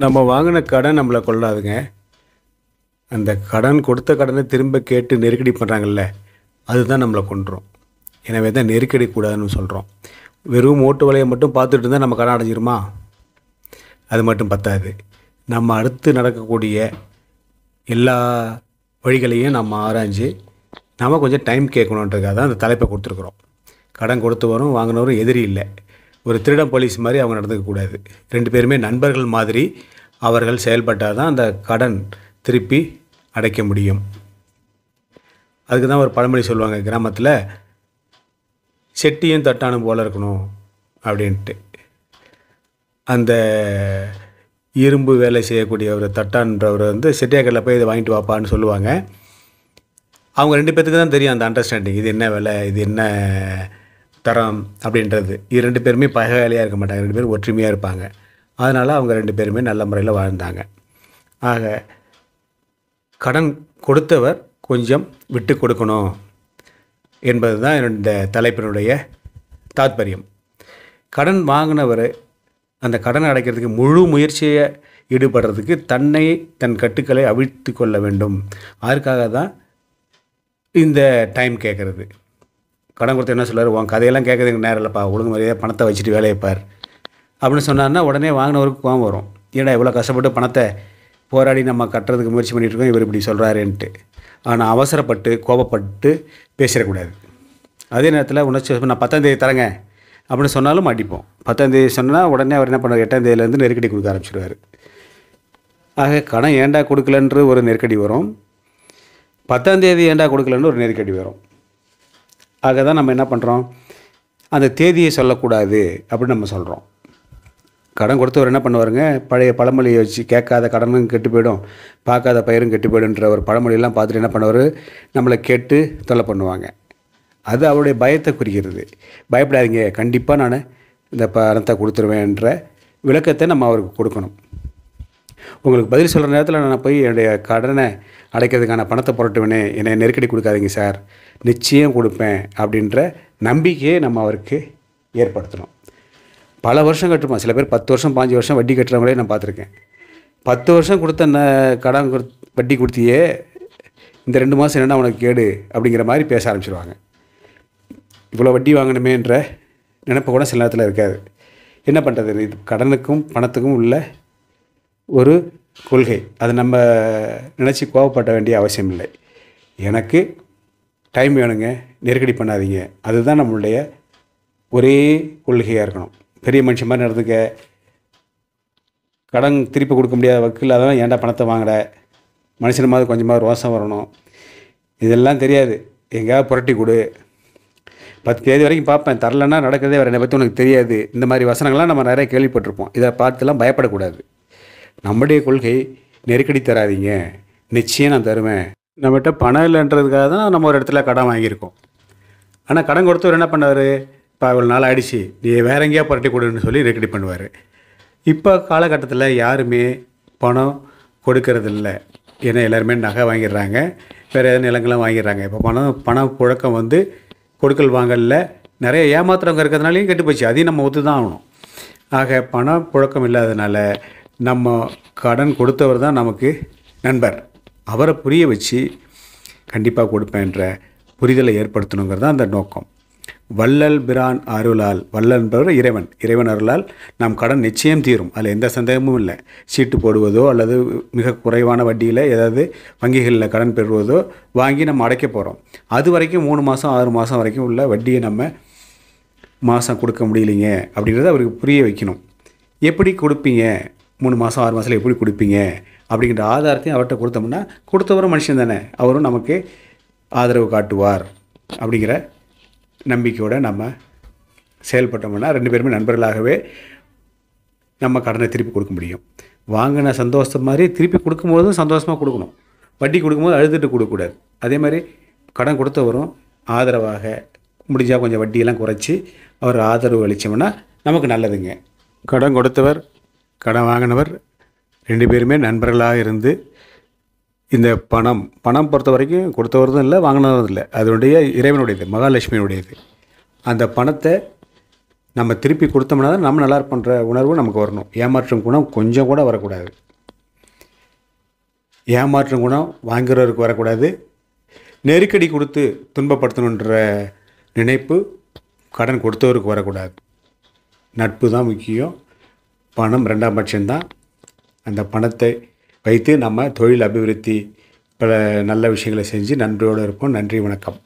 நம்ம வாங்கின கடன் நம்மளை கொள்ளாதுங்க. அந்த கடன் கொடுத்த கடனை திரும்ப கேட்டு நெருக்கடி பண்ணுறாங்கல்ல, அதுதான் நம்மளை கொண்டுரும். எனவே தான் நெருக்கடி கூடாதுன்னு சொல்கிறோம். வெறும் ஓட்டு வலையை மட்டும் பார்த்துட்டு இருந்தால் நம்ம கடன் அடைஞ்சிருமா? அது மட்டும் பத்தாது. நம்ம அடுத்து நடக்கக்கூடிய எல்லா வழிகளையும் நம்ம ஆராய்ஞ்சு நம்ம கொஞ்சம் டைம் கேட்கணுன்றதுக்காக தான் அந்த தலைப்பை கொடுத்துருக்குறோம். கடன் கொடுத்தவரும் வாங்கினவரும் எதிரி இல்லை. ஒரு திருடன் போலீஸ் மாதிரி அவங்க நடந்துக்கக்கூடாது. 2 பேருமே நண்பர்கள் மாதிரி அவர்கள் செயல்பட்டால் தான் அந்த கடன் திருப்பி அடைக்க முடியும். அதுக்கு தான் ஒரு பழமொழி சொல்லுவாங்க கிராமத்தில், செட்டியும் தட்டானும் போல் இருக்கணும் அப்படின்ட்டு. அந்த இரும்பு வேலை செய்யக்கூடியவர் தட்டான்றவர் செட்டியாக்கரில் போய் இதை வாங்கிட்டு வாப்பான்னு சொல்லுவாங்க. அவங்க 2 பேர்த்துக்கு தான் தெரியும் அந்த அண்டர்ஸ்டாண்டிங், இது என்ன விலை, இது என்ன தரம் அப்படின்றது. இது 2 பேருமே பகையாளியாக இருக்க மாட்டாங்க, 2 பேரும் ஒற்றுமையாக இருப்பாங்க. அதனால் அவங்க 2 பேருமே நல்ல முறையில் வாழ்ந்தாங்க. ஆக கடன் கொடுத்தவர் கொஞ்சம் விட்டு கொடுக்கணும் என்பது தான் இந்த தலைப்பினுடைய தாத்பரியம். கடன் வாங்கினவர் அந்த கடனை அடைக்கிறதுக்கு முழு முயற்சியை ஈடுபடுறதுக்கு தன் கட்டுக்களை அவிழ்த்து கொள்ள வேண்டும். அதற்காக தான் இந்த டைம் கேட்குறது. கடன் கொடுத்து என்ன சொல்லுவார், உன் கதையெல்லாம் கேட்குறதுக்கு நேரம் இல்லைப்பா, ஒழுங்கு முறையாக பணத்தை வச்சுட்டு வேலையை பார் அப்படின்னு சொன்னார்னா உடனே வாங்கினவருக்கு கோவம் வரும். ஏன்னா இவ்வளோ கஷ்டப்பட்டு பணத்தை போராடி நம்ம கட்டுறதுக்கு முயற்சி பண்ணிகிட்ருக்கோம், இவர் இப்படி சொல்கிறாருன்ட்டு. ஆனால் அவசரப்பட்டு கோபப்பட்டு பேசிடக்கூடாது. அதே நேரத்தில் உணர்ச்சி நான் 10ஆம் தேதி தரேங்க அப்படின்னு சொன்னாலும் மாட்டிப்போம். 10ஆம் தேதி சொன்னால் உடனே அவர் என்ன பண்ணுவார், 8ஆம் தேதியிலேருந்து நெருக்கடி கொடுக்க ஆரம்பிச்சிடுவார். ஆக கடன் ஏண்டா கொடுக்கலன்ற ஒரு நெருக்கடி வரும், 10ஆம் தேதி ஏண்டா கொடுக்கலன்னு ஒரு நெருக்கடி வரும். ஆக தான் நம்ம என்ன பண்ணுறோம், அந்த தேதியை சொல்லக்கூடாது அப்படின்னு நம்ம சொல்கிறோம். கடன் கொடுத்தவர் என்ன பண்ணுவாருங்க, பழைய பழமொழியை வச்சு கேட்காத கடனும் கெட்டு போயிடும், பார்க்காத பயிரும் கெட்டு போயிடுன்ற ஒரு பழமொழியெல்லாம் பார்த்துட்டு என்ன பண்ணுவார், நம்மளை கேட்டு தொல்லை பண்ணுவாங்க. அது அவருடைய பயத்தை குறிக்கிறது. பயப்படாதீங்க, கண்டிப்பாக நான் இந்த பணத்தை கொடுத்துருவேன்ற விளக்கத்தை நம்ம அவருக்கு கொடுக்கணும். உங்களுக்கு பதில் சொல்கிற நேரத்தில் நான் போய் என்னுடைய கடனை அடைக்கிறதுக்கான பணத்தை புரட்டுவேனே, என்னை நெருக்கடி கொடுக்காதீங்க சார், நிச்சயம் கொடுப்பேன் அப்படின்ற நம்பிக்கையை நம்ம அவருக்கு ஏற்படுத்தணும். பல வருஷம் கட்டுமா, சில பேர் 10 வருஷம் 5 வருஷம் வட்டி கட்டுறவங்களே நான் பார்த்துருக்கேன். 10 வருஷம் கொடுத்த கடன் வட்டி கொடுத்தியே, இந்த 2 மாதம் என்னென்னா உனக்கு கேடு அப்படிங்கிற மாதிரி பேச ஆரம்பிச்சிடுவாங்க. இவ்வளோ வட்டி வாங்கணுமேன்ற நினைப்பு கூட சில நேரத்தில் இருக்காது. என்ன பண்ணுறது, இது கடனுக்கும் பணத்துக்கும் உள்ள ஒரு கொள்கை. அது நம்ம நினச்சி கோவப்பட வேண்டிய அவசியம் இல்லை. எனக்கு டைம் வேணுங்க, நெருக்கடி பண்ணாதீங்க, அதுதான் நம்மளுடைய ஒரே கொள்கையாக இருக்கணும். பெரிய மனுஷன் மாதிரி நடந்துக்க, கடன் திருப்பி கொடுக்க முடியாத வக்கில் அதான் ஏன்டா பணத்தை வாங்கலை, மனுஷன் மாதிரி கொஞ்சமாக ரோசம் வரணும், இதெல்லாம் தெரியாது, எங்கேயாவது புரட்டி கொடு, 10 தேதி வரைக்கும் பார்ப்பேன், தரலன்னா நடக்கிறதே வேறு, என்னை பற்றி உனக்கு தெரியாது. இந்த மாதிரி வசனங்கள்லாம் நம்ம நிறைய கேள்விப்பட்டிருப்போம். இதை பார்த்துலாம் பயப்படக்கூடாது. நம்முடைய கொள்கை, நெருக்கடி தராதிங்க, நிச்சயம் நான் தருவேன். நம்மகிட்ட பணம் இல்லைன்றதுக்காக தான் நம்ம ஒரு இடத்துல கடன் வாங்கியிருக்கோம். ஆனால் கடன் கொடுத்தவர் என்ன பண்ணார், இப்போ இவ்வளோ நாள் ஆகிடுச்சு, நீ வேற எங்கேயா புரட்டி கொடுன்னு சொல்லி நெருக்கடி பண்ணுவார். இப்போ காலகட்டத்தில் யாருமே பணம் கொடுக்கறதில்ல. ஏன்னா எல்லாருமே நகை வாங்கிடுறாங்க, வேறு ஏதாவது நிலங்கள்லாம் வாங்கிடுறாங்க. இப்போ பணம் புழக்கம் கொடுக்கல் வாங்கலில் நிறைய ஏமாத்துறவங்க இருக்கிறதுனாலையும் கெட்டு போச்சு. அதையும் நம்ம ஒத்து தான் ஆகணும். ஆக பணம் புழக்கம் இல்லாததுனால நம்ம கடன் கொடுத்தவர் தான் நமக்கு நண்பர். அவரை புரிய வச்சு கண்டிப்பாக கொடுப்பேன்ற புரிதலை ஏற்படுத்தணுங்கிறது தான் அந்த நோக்கம். வள்ளல் பிரான் அருளால், வள்ளல் என்பவர் இறைவன், இறைவன் அருளால் நம் கடன் நிச்சயம் தீரும், அதில் எந்த சந்தேகமும் இல்லை. சீட்டு போடுவதோ அல்லது மிக குறைவான வட்டியில் ஏதாவது வங்கிகளில் கடன் பெறுவதோ வாங்கி நம்ம அடைக்க போகிறோம். அது வரைக்கும் 3 மாதம் 6 மாதம் வரைக்கும் உள்ள வட்டியை நம்ம மாதம் கொடுக்க முடியலைங்க அப்படின்றத அவருக்கு புரிய வைக்கணும். எப்படி கொடுப்பீங்க, 3 மாதம் 6 மாதத்தில் எப்படி கொடுப்பீங்க அப்படிங்கிற ஆதாரத்தையும் அவர்கிட்ட கொடுத்தோம்னா, கொடுத்தவரும் மனுஷன் தானே, அவரும் நமக்கு ஆதரவு காட்டுவார் அப்படிங்கிற நம்பிக்கையோடு நம்ம செயல்பட்டோம்னா 2 பேருமே நண்பர்களாகவே நம்ம கடனை திருப்பி கொடுக்க முடியும். வாங்கின சந்தோஷம் மாதிரி திருப்பி கொடுக்கும்போதும் சந்தோஷமாக கொடுக்கணும். வட்டி கொடுக்கும்போது அழுதுட்டு கொடுக்கக்கூடாது. அதே மாதிரி கடன் கொடுத்தவரும் ஆதரவாக முடிஞ்சால் கொஞ்சம் வட்டியெல்லாம் குறைச்சி அவர் ஆதரவு அளித்தோம்னா நமக்கு நல்லதுங்க. கடன் கொடுத்தவர் கடன் வாங்கினவர் 2 பேருமே நண்பர்களாக இருந்து இந்த பணம் பொறுத்த வரைக்கும் கொடுத்தவரதும் இல்லை, வாங்கினதும் இல்லை, அதனுடைய இறைவனுடையது, மகாலட்சுமியுடையது. அந்த பணத்தை நம்ம திருப்பி கொடுத்தோம்னா தான் நம்ம நல்லா இருப்போன்ற உணர்வு நமக்கு வரணும். ஏமாற்றும் குணம் கொஞ்சம் கூட வரக்கூடாது. ஏமாற்றும் குணம் வாங்குறவருக்கு வரக்கூடாது. நெருக்கடி கொடுத்து துன்பப்படுத்தணுன்ற நினைப்பு கடன் கொடுத்தவருக்கு வரக்கூடாது. நட்பு தான் முக்கியம். பணம் 2ஆம் பட்சம்தான். அந்த பணத்தை வைத்து நம்ம தொழில் அபிவிருத்தி பல நல்ல விஷயங்களை செஞ்சு நன்றியோடு இருப்போம். நன்றி, வணக்கம்.